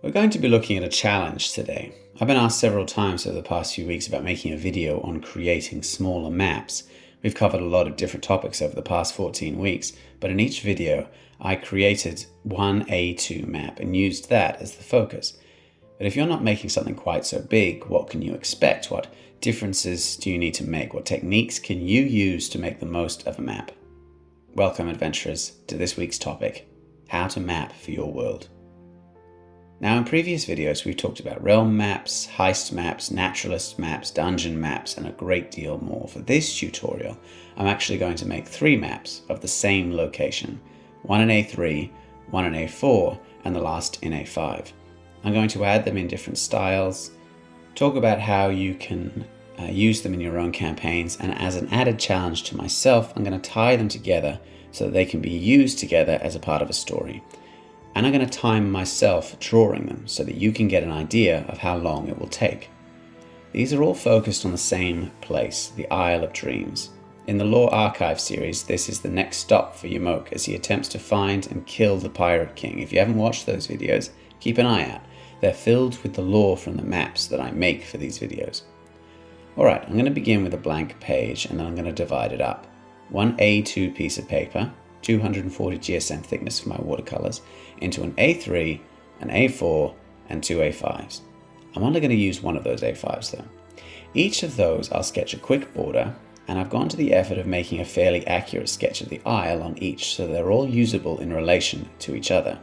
We're going to be looking at a challenge today. I've been asked several times over the past few weeks about making a video on creating smaller maps. We've covered a lot of different topics over the past 14 weeks, but in each video I created one A2 map and used that as the focus. But if you're not making something quite so big, what can you expect? What differences do you need to make? What techniques can you use to make the most of a map? Welcome, adventurers, to this week's topic, how to map for your world. Now, in previous videos, we've talked about realm maps, heist maps, naturalist maps, dungeon maps, and a great deal more. For this tutorial, I'm actually going to make 3 maps of the same location, one in A3, one in A4, and the last in A5. I'm going to add them in different styles, talk about how you can use them in your own campaigns, and as an added challenge to myself, I'm going to tie them together so that they can be used together as a part of a story. And I'm going to time myself drawing them so that you can get an idea of how long it will take. These are all focused on the same place, the Isle of Dreams. In the Lore Archive series, this is the next stop for Yamoke as he attempts to find and kill the Pirate King. If you haven't watched those videos, keep an eye out. They're filled with the lore from the maps that I make for these videos. Alright, I'm going to begin with a blank page and then I'm going to divide it up. One A2 piece of paper, 240 GSM thickness for my watercolours, into an A3, an A4, and 2 A5s. I'm only going to use one of those A5s though. Each of those I'll sketch a quick border, and I've gone to the effort of making a fairly accurate sketch of the isle on each so they're all usable in relation to each other.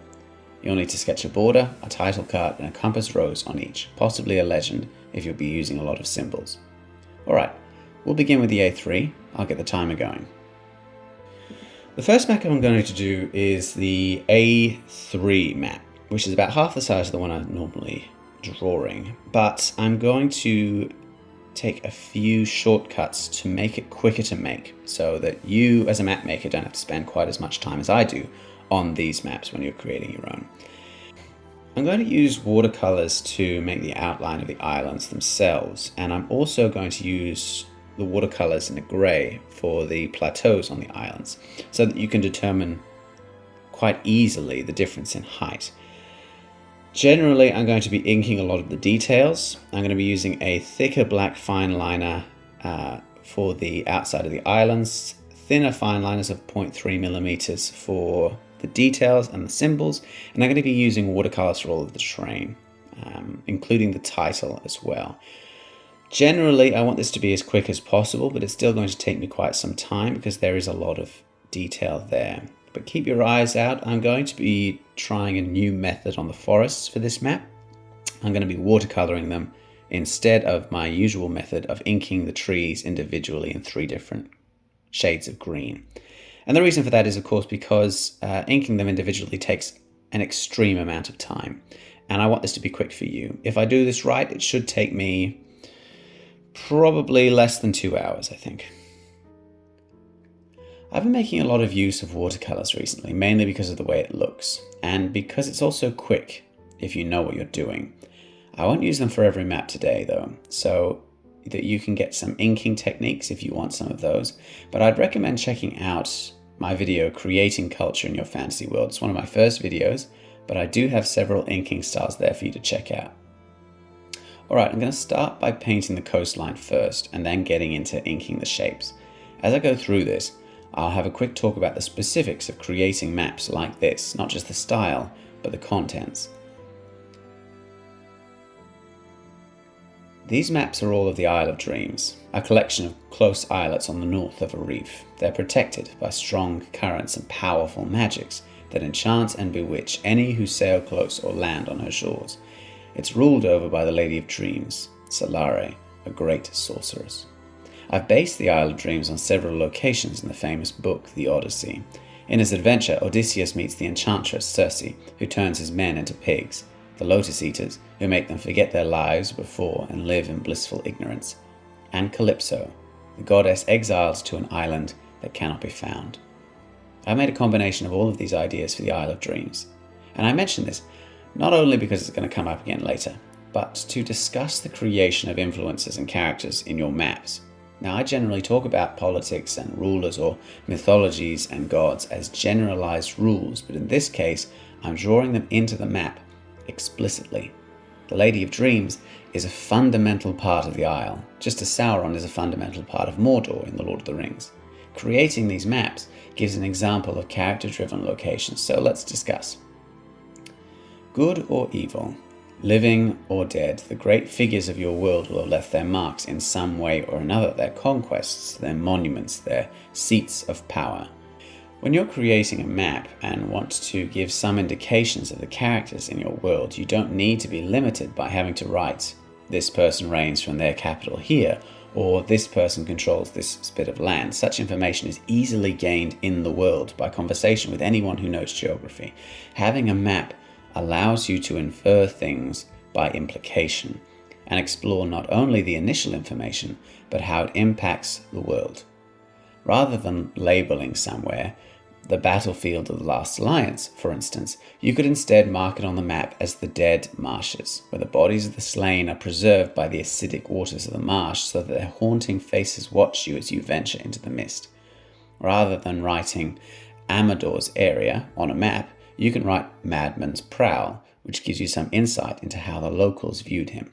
You'll need to sketch a border, a title card, and a compass rose on each, possibly a legend if you'll be using a lot of symbols. Alright, we'll begin with the A3. I'll get the timer going. The first map I'm going to do is the A3 map, which is about half the size of the one I'm normally drawing, but I'm going to take a few shortcuts to make it quicker to make so that you as a map maker don't have to spend quite as much time as I do on these maps when you're creating your own. I'm going to use watercolors to make the outline of the islands themselves, and I'm also going to use the watercolors in the grey for the plateaus on the islands so that you can determine quite easily the difference in height. Generally, I'm going to be inking a lot of the details. I'm going to be using a thicker black fineliner for the outside of the islands, thinner fineliners of 0.3 millimeters for the details and the symbols, and I'm going to be using watercolors for all of the terrain, including the title as well. Generally, I want this to be as quick as possible, but it's still going to take me quite some time because there is a lot of detail there. But keep your eyes out. I'm going to be trying a new method on the forests for this map. I'm going to be watercoloring them instead of my usual method of inking the trees individually in 3 different shades of green. And the reason for that is, of course, because inking them individually takes an extreme amount of time. And I want this to be quick for you. If I do this right, it should take me probably less than 2 hours, I think. I've been making a lot of use of watercolors recently, mainly because of the way it looks, and because it's also quick if you know what you're doing. I won't use them for every map today though, so that you can get some inking techniques if you want some of those, but I'd recommend checking out my video Creating Culture in Your Fantasy World. It's one of my first videos, but I do have several inking styles there for you to check out. Alright, I'm going to start by painting the coastline first and then getting into inking the shapes. As I go through this, I'll have a quick talk about the specifics of creating maps like this, not just the style, but the contents. These maps are all of the Isle of Dreams, a collection of close islets on the north of a reef. They're protected by strong currents and powerful magics that enchant and bewitch any who sail close or land on her shores. It's ruled over by the Lady of Dreams, Solare, a great sorceress. I've based the Isle of Dreams on several locations in the famous book, The Odyssey. In his adventure, Odysseus meets the enchantress Circe, who turns his men into pigs, the Lotus Eaters, who make them forget their lives before and live in blissful ignorance, and Calypso, the goddess exiled to an island that cannot be found. I made a combination of all of these ideas for the Isle of Dreams, and I mention this not only because it's going to come up again later, but to discuss the creation of influences and characters in your maps. Now, I generally talk about politics and rulers or mythologies and gods as generalized rules, but in this case, I'm drawing them into the map explicitly. The Lady of Dreams is a fundamental part of the Isle, just as Sauron is a fundamental part of Mordor in The Lord of the Rings. Creating these maps gives an example of character-driven locations, so let's discuss. Good or evil, living or dead, the great figures of your world will have left their marks in some way or another, their conquests, their monuments, their seats of power. When you're creating a map and want to give some indications of the characters in your world, you don't need to be limited by having to write, this person reigns from their capital here, or this person controls this bit of land. Such information is easily gained in the world by conversation with anyone who knows geography. Having a map allows you to infer things by implication and explore not only the initial information, but how it impacts the world. Rather than labeling somewhere, the battlefield of the Last Alliance, for instance, you could instead mark it on the map as the Dead Marshes, where the bodies of the slain are preserved by the acidic waters of the marsh so that their haunting faces watch you as you venture into the mist. Rather than writing Amador's area on a map, you can write Madman's Prowl, which gives you some insight into how the locals viewed him.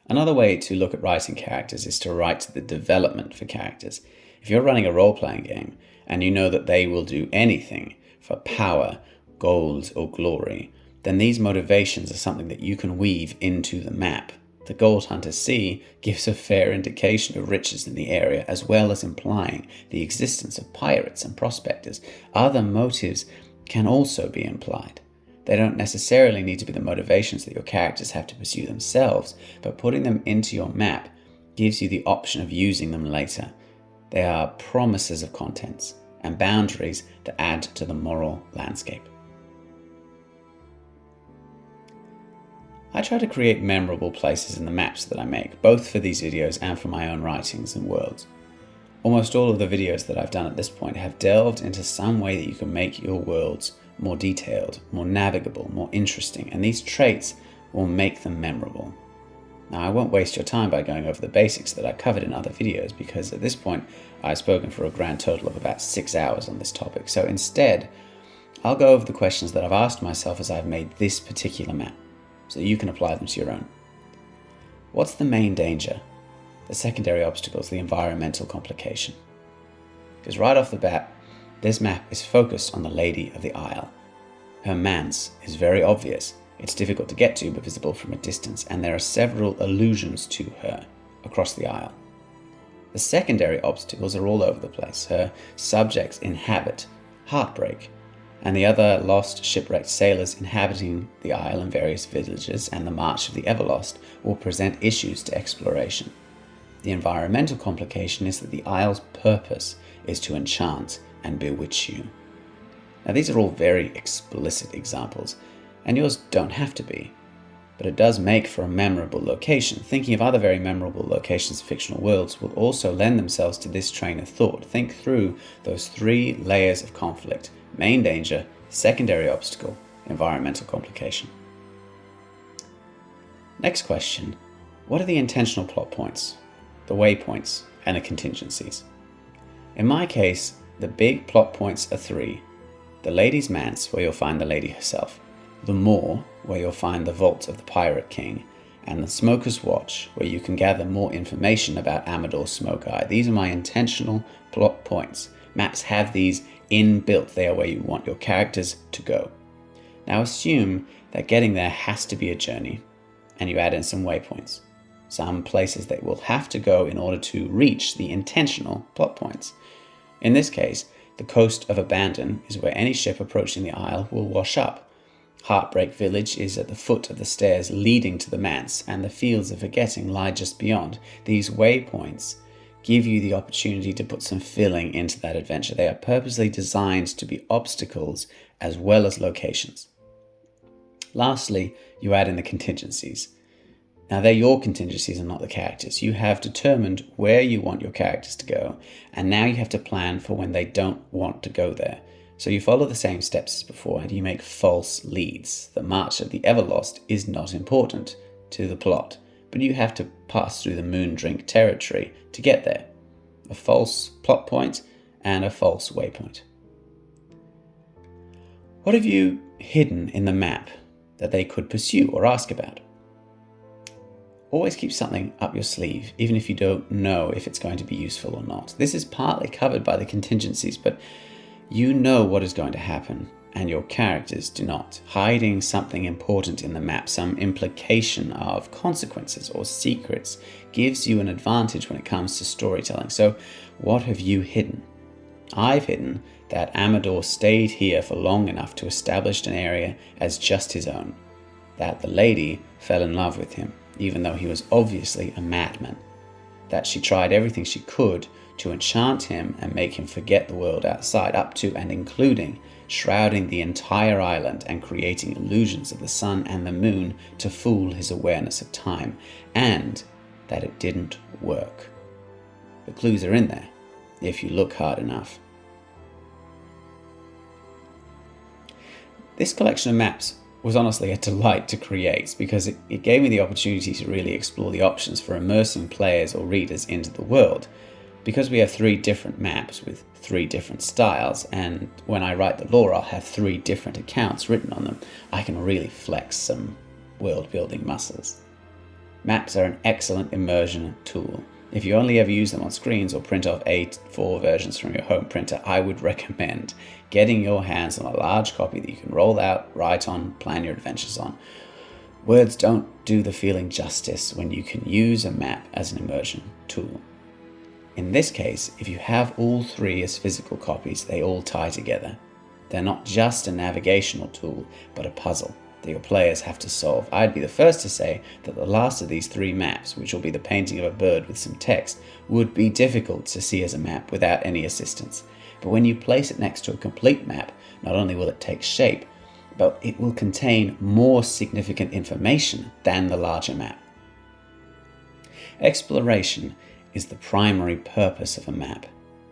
Another way to look at writing characters is to write the development for characters. If you're running a role-playing game and you know that they will do anything for power, gold, or glory, then these motivations are something that you can weave into the map. The Gold Hunter Sea gives a fair indication of riches in the area, as well as implying the existence of pirates and prospectors. Other motives can also be implied. They don't necessarily need to be the motivations that your characters have to pursue themselves, but putting them into your map gives you the option of using them later. They are promises of contents and boundaries that add to the moral landscape. I try to create memorable places in the maps that I make, both for these videos and for my own writings and worlds. Almost all of the videos that I've done at this point have delved into some way that you can make your worlds more detailed, more navigable, more interesting, and these traits will make them memorable. Now, I won't waste your time by going over the basics that I covered in other videos, because at this point I've spoken for a grand total of about 6 hours on this topic. So instead, I'll go over the questions that I've asked myself as I've made this particular map, so you can apply them to your own. What's the main danger? The secondary obstacles, the environmental complication. Because right off the bat, this map is focused on the Lady of the Isle. Her manse is very obvious. It's difficult to get to, but visible from a distance, and there are several allusions to her across the Isle. The secondary obstacles are all over the place. Her subjects inhabit heartbreak, and the other lost, shipwrecked sailors inhabiting the Isle and various villages and the March of the Everlost will present issues to exploration. The environmental complication is that the Isle's purpose is to enchant and bewitch you. Now, these are all very explicit examples, and yours don't have to be, but it does make for a memorable location. Thinking of other very memorable locations in fictional worlds will also lend themselves to this train of thought. Think through those 3 layers of conflict: main danger, secondary obstacle, environmental complication. Next question: what are the intentional plot points, the waypoints, and the contingencies? In my case, the big plot points are 3. The Lady's Manse, where you'll find the lady herself; the Moor, where you'll find the vault of the Pirate King; and the Smoker's Watch, where you can gather more information about Amador's Smoke Eye. These are my intentional plot points. Maps have these inbuilt. They are where you want your characters to go. Now assume that getting there has to be a journey, and you add in some waypoints, some places they will have to go in order to reach the intentional plot points. In this case, the Coast of Abandon is where any ship approaching the Isle will wash up. Heartbreak Village is at the foot of the stairs leading to the manse, and the Fields of Forgetting lie just beyond. These waypoints give you the opportunity to put some filling into that adventure. They are purposely designed to be obstacles as well as locations. Lastly, you add in the contingencies. Now, they're your contingencies and not the characters. You have determined where you want your characters to go, and now you have to plan for when they don't want to go there. So you follow the same steps as before, and you make false leads. The March of the Everlost is not important to the plot, but you have to pass through the Moondrink territory to get there. A false plot point and a false waypoint. What have you hidden in the map that they could pursue or ask about. Always keep something up your sleeve, even if you don't know if it's going to be useful or not. This is partly covered by the contingencies, but you know what is going to happen, and your characters do not. Hiding something important in the map, some implication of consequences or secrets, gives you an advantage when it comes to storytelling. So what have you hidden? I've hidden that Amador stayed here for long enough to establish an area as just his own, that the lady fell in love with him, even though he was obviously a madman, that she tried everything she could to enchant him and make him forget the world outside, up to and including shrouding the entire island and creating illusions of the sun and the moon to fool his awareness of time, and that it didn't work. The clues are in there, if you look hard enough. This collection of maps was honestly a delight to create because it gave me the opportunity to really explore the options for immersing players or readers into the world. Because we have 3 different maps with 3 different styles, and when I write the lore I'll have 3 different accounts written on them, I can really flex some world building muscles. Maps are an excellent immersion tool. If you only ever use them on screens or print off A4 versions from your home printer, I would recommend getting your hands on a large copy that you can roll out, write on, plan your adventures on. Words don't do the feeling justice when you can use a map as an immersion tool. In this case, if you have all 3 as physical copies, they all tie together. They're not just a navigational tool, but a puzzle that your players have to solve. I'd be the first to say that the last of these 3 maps, which will be the painting of a bird with some text, would be difficult to see as a map without any assistance. But when you place it next to a complete map, not only will it take shape, but it will contain more significant information than the larger map. Exploration is the primary purpose of a map.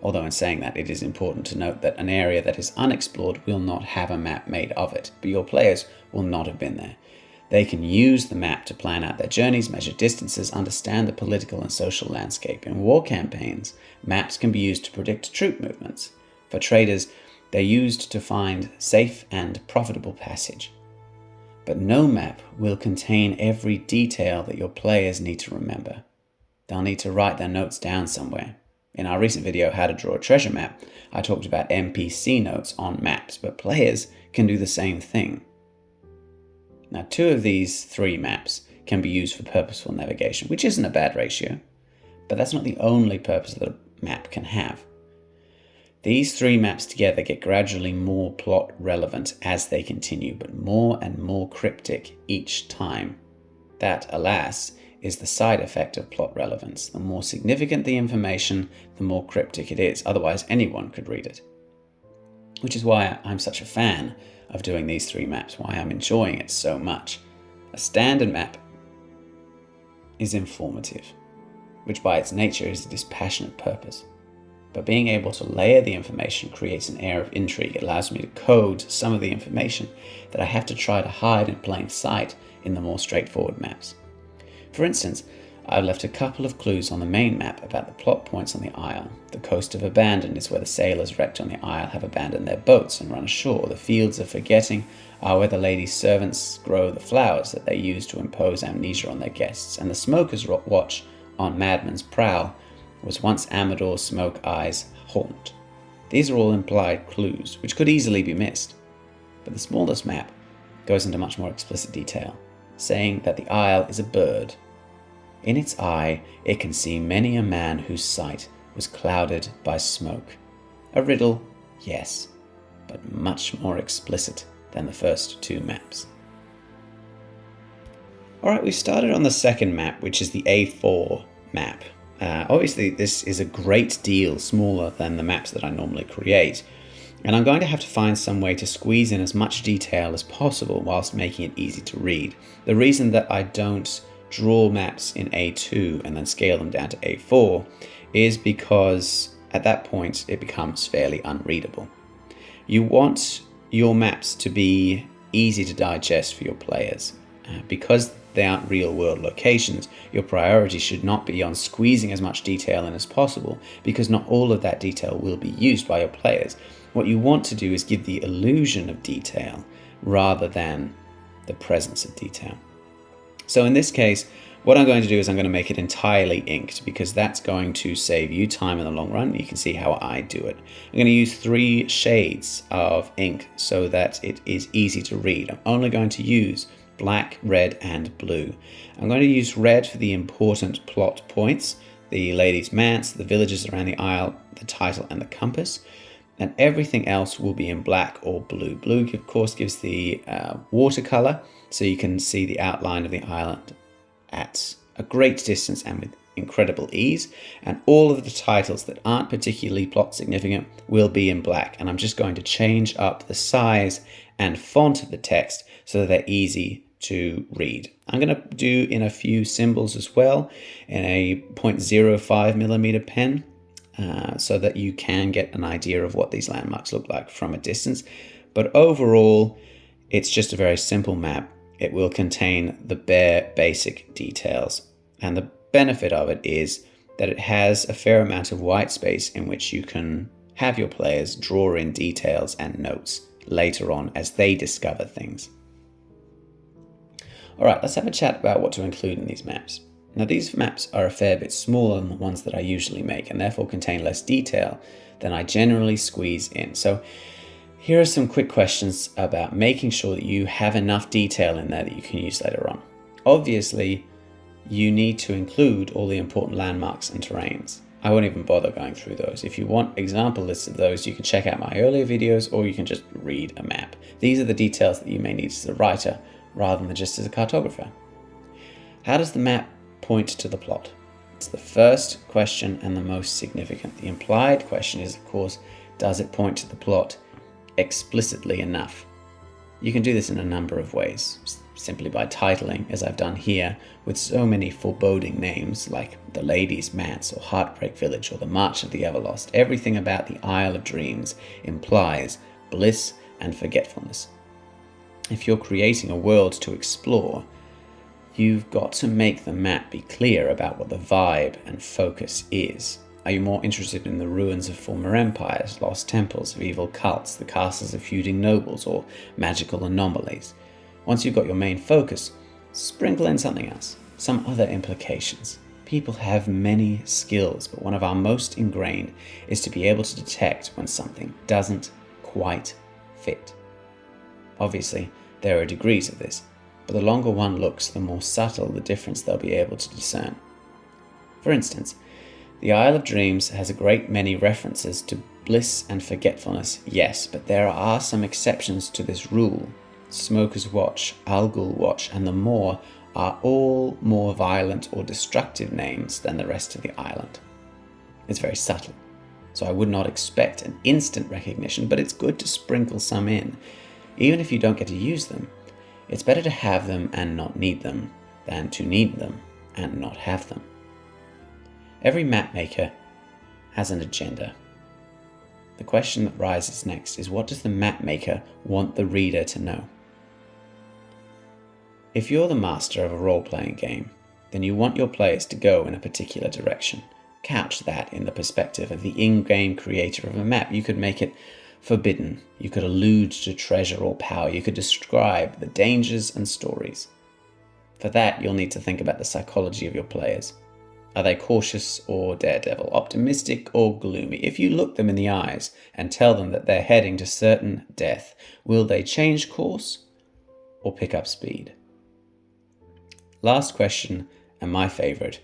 Although in saying that, it is important to note that an area that is unexplored will not have a map made of it, but your players will not have been there. They can use the map to plan out their journeys, measure distances, understand the political and social landscape. In war campaigns, maps can be used to predict troop movements. For traders, they're used to find safe and profitable passage. But no map will contain every detail that your players need to remember. They'll need to write their notes down somewhere. In our recent video, How to Draw a Treasure Map, I talked about NPC notes on maps, but players can do the same thing. Now, 2 of these 3 maps can be used for purposeful navigation, which isn't a bad ratio, but that's not the only purpose that a map can have. These 3 maps together get gradually more plot relevant as they continue, but more and more cryptic each time. That, alas, is the side effect of plot relevance. The more significant the information, the more cryptic it is. Otherwise, anyone could read it. Which is why I'm such a fan of doing these 3 maps, why I'm enjoying it so much. A standard map is informative, which by its nature is a dispassionate purpose. But being able to layer the information creates an air of intrigue. It allows me to code some of the information that I have to try to hide in plain sight in the more straightforward maps. For instance, I've left a couple of clues on the main map about the plot points on the Isle. The Coast of Abandon is where the sailors wrecked on the Isle have abandoned their boats and run ashore. The Fields of Forgetting are where the lady's servants grow the flowers that they use to impose amnesia on their guests. And the Smoker's Watch on Madman's Prow was once Amador's Smoke Eye's haunt. These are all implied clues, which could easily be missed. But the smallest map goes into much more explicit detail, saying that the Isle is a bird. In its eye, it can see many a man whose sight was clouded by smoke. A riddle, yes, but much more explicit than the first 2 maps. Alright, we started on the second map, which is the A4 map. Obviously, this is a great deal smaller than the maps that I normally create, and I'm going to have to find some way to squeeze in as much detail as possible whilst making it easy to read. The reason that I don't draw maps in A2 and then scale them down to A4 is because at that point it becomes fairly unreadable. You want your maps to be easy to digest for your players. Because they aren't real world locations, your priority should not be on squeezing as much detail in as possible, because not all of that detail will be used by your players. What you want to do is give the illusion of detail rather than the presence of detail. So in this case, what I'm going to do is I'm going to make it entirely inked, because that's going to save you time in the long run. You can see how I do it. I'm going to use 3 shades of ink so that it is easy to read. I'm only going to use black, red, and blue. I'm going to use red for the important plot points, the lady's manse, the villages around the isle, the title, and the compass. And everything else will be in black or blue. Blue, of course, gives the watercolour, so you can see the outline of the island at a great distance and with incredible ease. And all of the titles that aren't particularly plot significant will be in black. And I'm just going to change up the size and font of the text so that they're easy to read. I'm going to do in a few symbols as well in a 0.05mm pen. So that you can get an idea of what these landmarks look like from a distance. But overall, it's just a very simple map. It will contain the bare basic details. And the benefit of it is that it has a fair amount of white space in which you can have your players draw in details and notes later on as they discover things. All right, let's have a chat about what to include in these maps. Now, these maps are a fair bit smaller than the ones that I usually make, and therefore contain less detail than I generally squeeze in. So here are some quick questions about making sure that you have enough detail in there that you can use later on. Obviously, you need to include all the important landmarks and terrains. I won't even bother going through those. If you want example lists of those, you can check out my earlier videos, or you can just read a map. These are the details that you may need as a writer rather than just as a cartographer. How does the map point to the plot? It's the first question and the most significant. The implied question is, of course, does it point to the plot explicitly enough? You can do this in a number of ways, simply by titling, as I've done here, with so many foreboding names like the Lady's Manse or Heartbreak Village or the March of the Everlost. Everything about the Isle of Dreams implies bliss and forgetfulness. If you're creating a world to explore, you've got to make the map be clear about what the vibe and focus is. Are you more interested in the ruins of former empires, lost temples of evil cults, the castles of feuding nobles, or magical anomalies? Once you've got your main focus, sprinkle in something else, some other implications. People have many skills, but one of our most ingrained is to be able to detect when something doesn't quite fit. Obviously, there are degrees of this, but the longer one looks, the more subtle the difference they'll be able to discern. For instance, the Isle of Dreams has a great many references to bliss and forgetfulness, yes, but there are some exceptions to this rule. Smoker's Watch, Algul Watch, and the Moor are all more violent or destructive names than the rest of the island. It's very subtle, so I would not expect an instant recognition, but it's good to sprinkle some in. Even if you don't get to use them, it's better to have them and not need them than to need them and not have them. Every map maker has an agenda. The question that rises next is, what does the map maker want the reader to know? If you're the master of a role-playing game, then you want your players to go in a particular direction. Couch that in the perspective of the in-game creator of a map. You could make it forbidden, you could allude to treasure or power, you could describe the dangers and stories. For that, you'll need to think about the psychology of your players. Are they cautious or daredevil, optimistic or gloomy? If you look them in the eyes and tell them that they're heading to certain death, will they change course or pick up speed? Last question, and my favourite,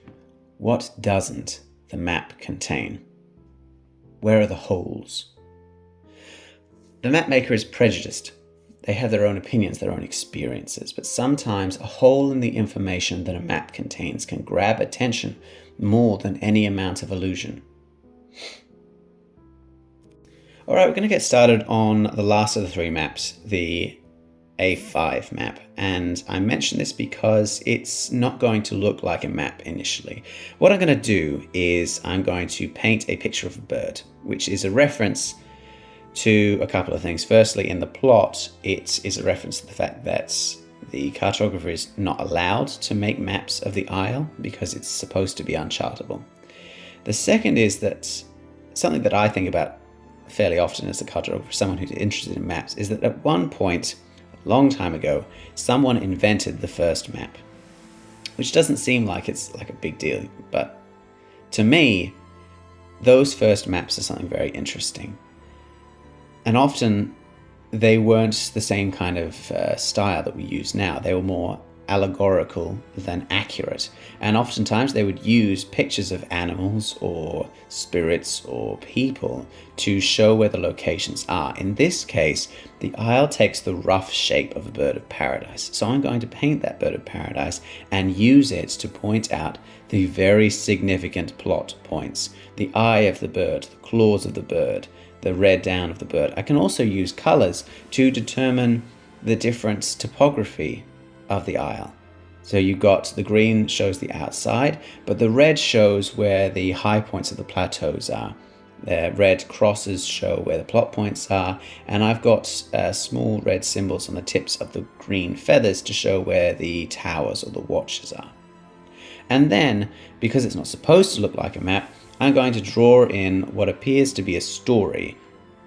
what doesn't the map contain? Where are the holes? The map maker is prejudiced. They have their own opinions, their own experiences, but sometimes a hole in the information that a map contains can grab attention more than any amount of illusion. All right, we're going to get started on the last of the 3 maps, the A5 map, and I mention this because it's not going to look like a map initially. What I'm going to do is I'm going to paint a picture of a bird, which is a reference to a couple of things. Firstly, in the plot, it is a reference to the fact that the cartographer is not allowed to make maps of the Isle because it's supposed to be unchartable. The second is that something that I think about fairly often as a cartographer, someone who's interested in maps, is that at one point long time ago, someone invented the first map, which doesn't seem like it's like a big deal, but to me, those first maps are something very interesting. And often they weren't the same kind of style that we use now. They were more allegorical than accurate. And oftentimes they would use pictures of animals or spirits or people to show where the locations are. In this case, the isle takes the rough shape of a bird of paradise. So I'm going to paint that bird of paradise and use it to point out the very significant plot points. The eye of the bird, the claws of the bird, the red down of the bird. I can also use colors to determine the different topography of the isle. So you've got the green shows the outside, but the red shows where the high points of the plateaus are. The red crosses show where the plot points are, and I've got small red symbols on the tips of the green feathers to show where the towers or the watches are. And then, because it's not supposed to look like a map, I'm going to draw in what appears to be a story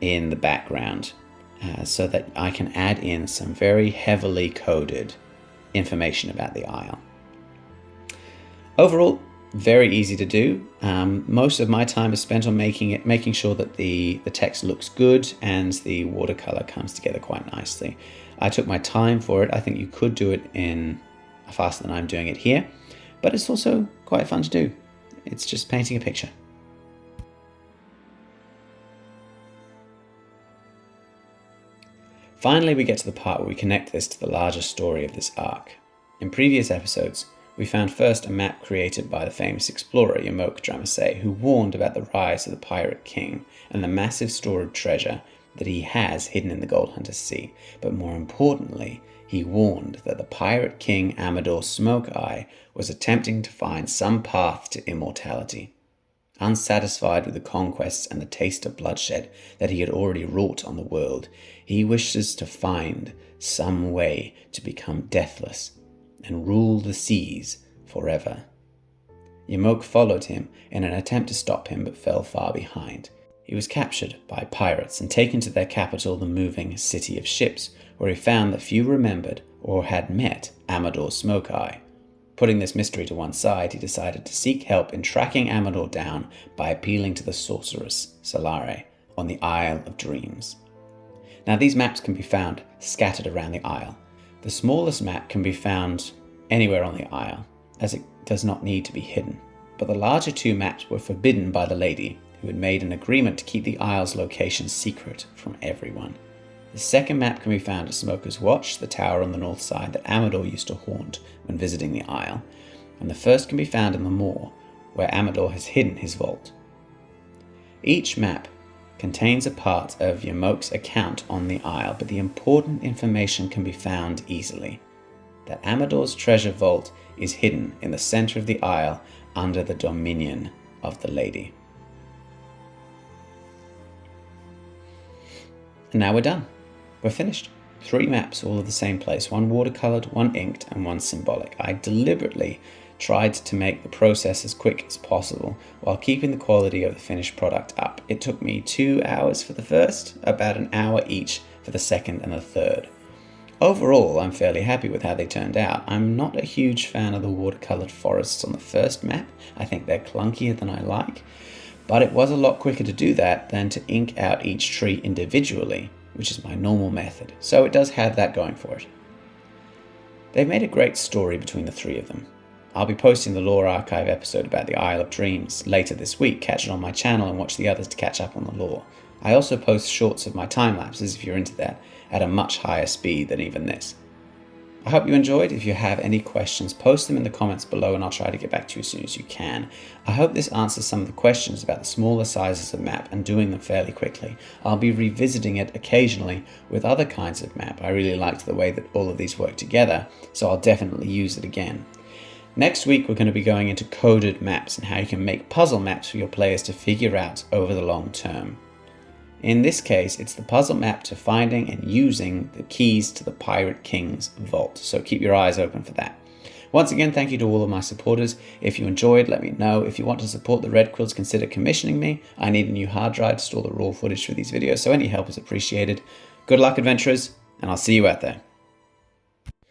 in the background so that I can add in some very heavily coded information about the isle. Overall, very easy to do. Most of my time is spent on making sure that the text looks good and the watercolor comes together quite nicely. I took my time for it. I think you could do it in faster than I'm doing it here, but it's also quite fun to do. It's just painting a picture. Finally, we get to the part where we connect this to the larger story of this arc. In previous episodes, we found first a map created by the famous explorer Immersive, who warned about the rise of the pirate king and the massive store of treasure that he has hidden in the Gold Hunter's Sea. But more importantly, he warned that the pirate king Amador Smoke-Eye was attempting to find some path to immortality. Unsatisfied with the conquests and the taste of bloodshed that he had already wrought on the world, he wishes to find some way to become deathless and rule the seas forever. Yamok followed him in an attempt to stop him, but fell far behind. He was captured by pirates and taken to their capital, the moving City of Ships, where he found that few remembered or had met Amador Smoke-Eye. Putting this mystery to one side, he decided to seek help in tracking Amador down by appealing to the sorceress Solare on the Isle of Dreams. Now, these maps can be found scattered around the isle. The smallest map can be found anywhere on the isle, as it does not need to be hidden. But the larger two maps were forbidden by the lady, who had made an agreement to keep the isle's location secret from everyone. The second map can be found at Smoker's Watch, the tower on the north side that Amador used to haunt when visiting the isle, and the first can be found in the moor, where Amador has hidden his vault. Each map contains a part of Yamok's account on the isle, but the important information can be found easily. That Amador's treasure vault is hidden in the center of the isle under the dominion of the lady. And now we're done. We're finished. 3 maps, all of the same place, 1 watercolored, 1 inked, and 1 symbolic. I deliberately tried to make the process as quick as possible while keeping the quality of the finished product up. It took me 2 hours for the first, about an hour each for the second and the third. Overall, I'm fairly happy with how they turned out. I'm not a huge fan of the watercolored forests on the first map. I think they're clunkier than I like, but it was a lot quicker to do that than to ink out each tree individually, which is my normal method, so it does have that going for it. They've made a great story between the 3 of them. I'll be posting the Lore Archive episode about the Isle of Dreams later this week. Catch it on my channel and watch the others to catch up on the lore. I also post shorts of my time lapses, if you're into that, at a much higher speed than even this. I hope you enjoyed. If you have any questions, post them in the comments below and I'll try to get back to you as soon as you can. I hope this answers some of the questions about the smaller sizes of map and doing them fairly quickly. I'll be revisiting it occasionally with other kinds of map. I really liked the way that all of these work together, so I'll definitely use it again. Next week, we're going to be going into coded maps and how you can make puzzle maps for your players to figure out over the long term. In this case, it's the puzzle map to finding and using the keys to the Pirate King's vault, so keep your eyes open for that. Once again, thank you to all of my supporters. If you enjoyed, let me know. If you want to support the Red Quills, consider commissioning me. I need a new hard drive to store the raw footage for these videos, so any help is appreciated. Good luck, adventurers, and I'll see you out there.